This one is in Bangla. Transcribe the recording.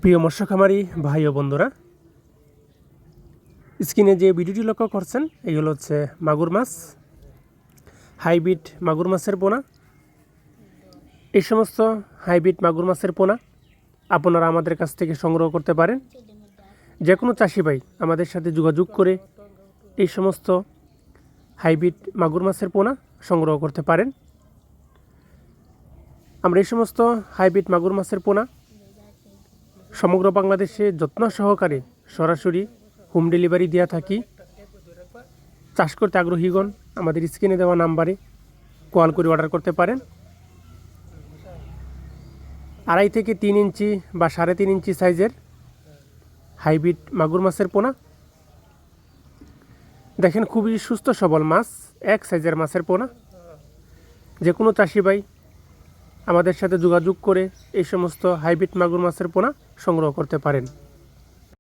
প্রিয় মৎস্য খামারি ভাই ও বন্ধুরা, স্ক্রিনে যে ভিডিওটি লক্ষ্য করছেন এগুলো হচ্ছে মাগুর মাছ, হাইব্রিড মাগুর মাছের পোনা। এই সমস্ত হাইব্রিড মাগুর মাছের পোনা আপনারা আমাদের কাছ থেকে সংগ্রহ করতে পারেন। যে কোনো চাষি ভাই আমাদের সাথে যোগাযোগ করে এই সমস্ত হাইব্রিড মাগুর মাছের পোনা সংগ্রহ করতে পারেন। আমরা এই সমস্ত হাইব্রিড মাগুর মাছের পোনা সমগ্র বাংলাদেশে যত্ন সহকারে সরাসরি হোম ডেলিভারি দেওয়া থাকি। চাষ করতে আগ্রহীগণ আমাদের স্ক্রিনে দেওয়া নাম্বারে কল করে অর্ডার করতে পারেন। 2.5 থেকে 3 ইঞ্চি বা 3.5 ইঞ্চি সাইজের হাইব্রিড মাগুর মাছের পোনা দেখেন, খুবই সুস্থ সবল মাছ, এক সাইজের মাছের পোনা। যে কোনো চাষি ভাই আমাদের সাথে যোগাযোগ করে এই সমস্ত হাইব্রিড মাগুর মাছের পোনা সংগ্রহ করতে পারেন।